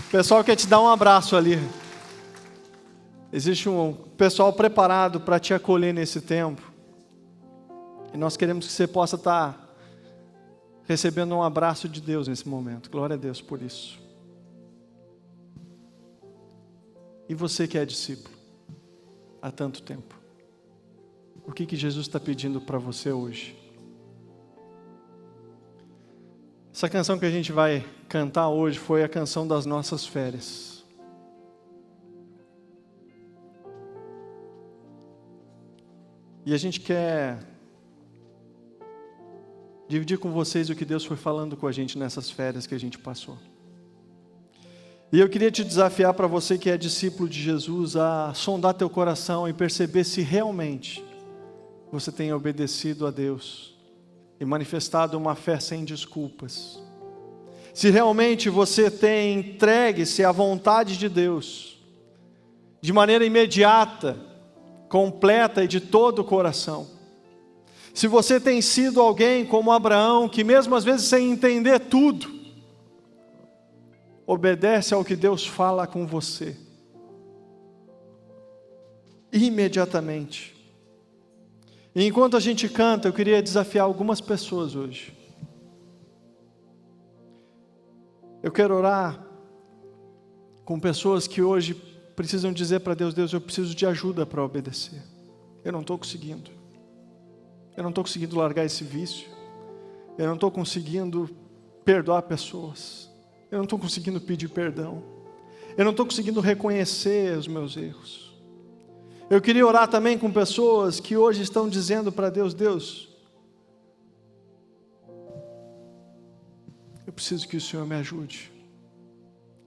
O pessoal quer te dar um abraço ali. Existe um pessoal preparado para te acolher nesse tempo. E nós queremos que você possa estar recebendo um abraço de Deus nesse momento. Glória a Deus por isso. E você que é discípulo há tanto tempo, o que Jesus está pedindo para você hoje? Essa canção que a gente vai cantar hoje foi a canção das nossas férias. E a gente quer dividir com vocês o que Deus foi falando com a gente nessas férias que a gente passou. E eu queria te desafiar, para você que é discípulo de Jesus, a sondar teu coração e perceber se realmente você tenha obedecido a Deus e manifestado uma fé sem desculpas. Se realmente você tem entregue-se à vontade de Deus, de maneira imediata, completa e de todo o coração. Se você tem sido alguém como Abraão, que mesmo às vezes sem entender tudo, obedece ao que Deus fala com você, imediatamente. E enquanto a gente canta, eu queria desafiar algumas pessoas hoje. Eu quero orar com pessoas que hoje precisam dizer para Deus: Deus, eu preciso de ajuda para obedecer. Eu não estou conseguindo. Eu não estou conseguindo largar esse vício. Eu não estou conseguindo perdoar pessoas. Eu não estou conseguindo pedir perdão. Eu não estou conseguindo reconhecer os meus erros. Eu queria orar também com pessoas que hoje estão dizendo para Deus: Deus, eu preciso que o Senhor me ajude.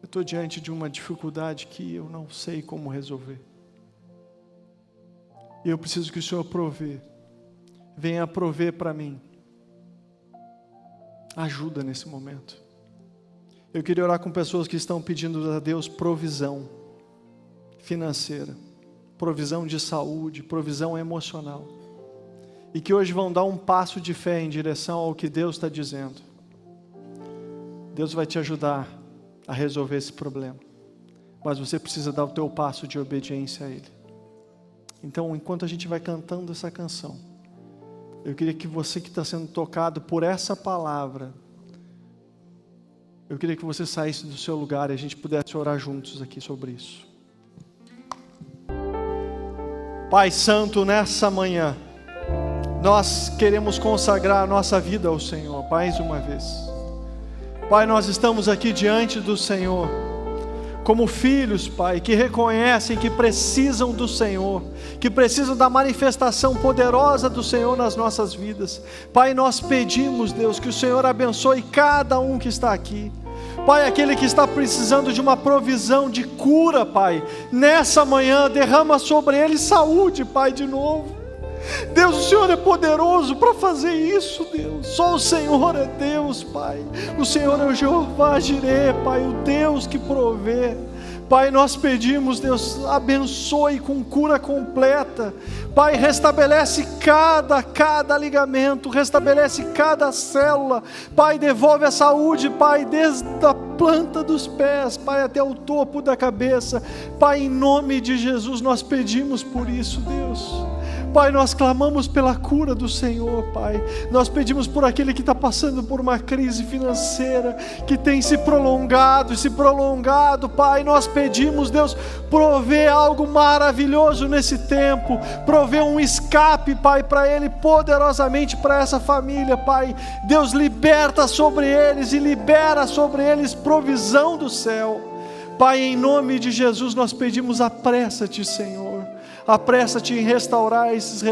Eu estou diante de uma dificuldade que eu não sei como resolver. E eu preciso que o Senhor venha prover para mim ajuda nesse momento. Eu queria orar com pessoas que estão pedindo a Deus provisão financeira, provisão de saúde, provisão emocional, e que hoje vão dar um passo de fé em direção ao que Deus está dizendo. Deus vai te ajudar a resolver esse problema, mas você precisa dar o teu passo de obediência a Ele. Então, enquanto a gente vai cantando essa canção, eu queria que você que está sendo tocado por essa palavra, eu queria que você saísse do seu lugar e a gente pudesse orar juntos aqui sobre isso. Pai Santo, nessa manhã, nós queremos consagrar a nossa vida ao Senhor, mais uma vez. Pai, nós estamos aqui diante do Senhor, como filhos, Pai, que reconhecem que precisam do Senhor, que precisam da manifestação poderosa do Senhor nas nossas vidas. Pai, nós pedimos, Deus, que o Senhor abençoe cada um que está aqui. Pai, aquele que está precisando de uma provisão de cura, Pai, nessa manhã, derrama sobre ele saúde, Pai, de novo. Deus, o Senhor é poderoso para fazer isso, Deus. Só o Senhor é Deus, Pai. O Senhor é o Jeová Jireh, Pai, o Deus que provê. Pai, nós pedimos, Deus, abençoe com cura completa. Pai, restabelece cada ligamento, restabelece cada célula. Pai, devolve a saúde, Pai, desde a planta dos pés, Pai, até o topo da cabeça. Pai, em nome de Jesus, nós pedimos por isso, Deus. Pai, nós clamamos pela cura do Senhor, Pai. Nós pedimos por aquele que está passando por uma crise financeira, que tem se prolongado, Pai. Nós pedimos, Deus, prover algo maravilhoso nesse tempo, prover um escape, Pai, para ele, poderosamente para essa família, Pai. Deus, liberta sobre eles e libera sobre eles provisão do céu. Pai, em nome de Jesus, nós pedimos, apressa-te, Senhor. Apressa-te em restaurar esses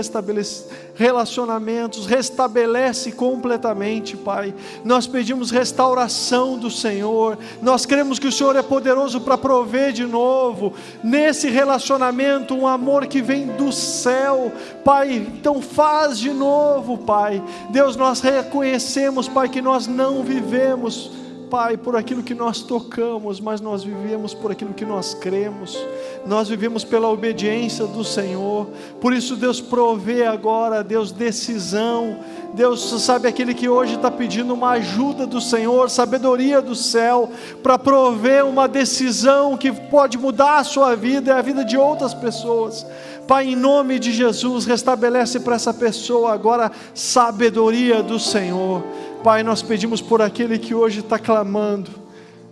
relacionamentos, restabelece completamente, Pai. Nós pedimos restauração do Senhor, nós cremos que o Senhor é poderoso para prover de novo, nesse relacionamento, um amor que vem do céu, Pai. Então faz de novo, Pai. Deus, nós reconhecemos, Pai, que nós não vivemos, Pai, por aquilo que nós tocamos, mas nós vivemos por aquilo que nós cremos. Nós vivemos pela obediência do Senhor. Por isso, Deus, provê agora, Deus, decisão. Deus, sabe, aquele que hoje está pedindo uma ajuda do Senhor, sabedoria do céu, para prover uma decisão que pode mudar a sua vida e a vida de outras pessoas. Pai, em nome de Jesus, restabelece para essa pessoa agora sabedoria do Senhor. Pai, nós pedimos por aquele que hoje está clamando,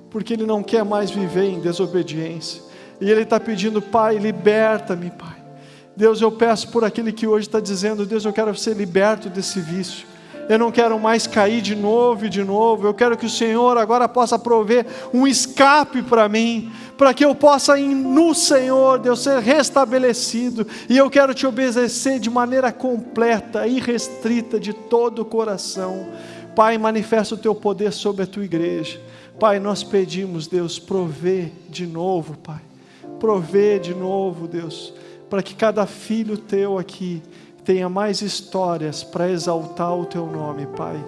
porque ele não quer mais viver em desobediência, e ele está pedindo: Pai, liberta-me, Pai. Deus, eu peço por aquele que hoje está dizendo: Deus, eu quero ser liberto desse vício, eu não quero mais cair de novo e de novo. Eu quero que o Senhor agora possa prover um escape para mim, para que eu possa ir no Senhor, Deus, ser restabelecido. E eu quero te obedecer de maneira completa, irrestrita, de todo o coração. Pai, manifesta o teu poder sobre a tua igreja. Pai, nós pedimos, Deus, provê de novo, Pai. Provê de novo, Deus, para que cada filho teu aqui tenha mais histórias para exaltar o Teu nome, Pai.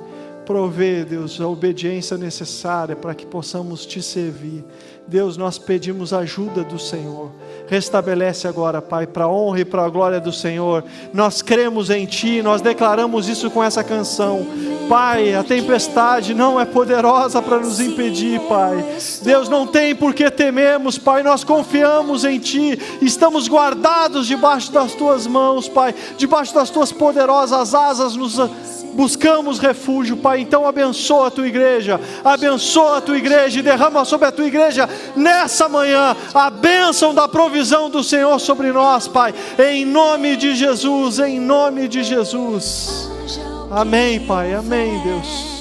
Provê, Deus, a obediência necessária para que possamos Te servir. Deus, nós pedimos a ajuda do Senhor. Restabelece agora, Pai, para a honra e para a glória do Senhor. Nós cremos em Ti, nós declaramos isso com essa canção. Pai, a tempestade não é poderosa para nos impedir, Pai. Deus, não tem por que tememos, Pai. Nós confiamos em Ti, estamos guardados debaixo das Tuas mãos, Pai. Debaixo das Tuas poderosas asas buscamos refúgio, Pai. Então abençoa a Tua igreja, abençoa a Tua igreja e derrama sobre a Tua igreja nessa manhã a bênção da provisão do Senhor sobre nós, Pai, em nome de Jesus, em nome de Jesus. Amém, Pai, amém, Deus.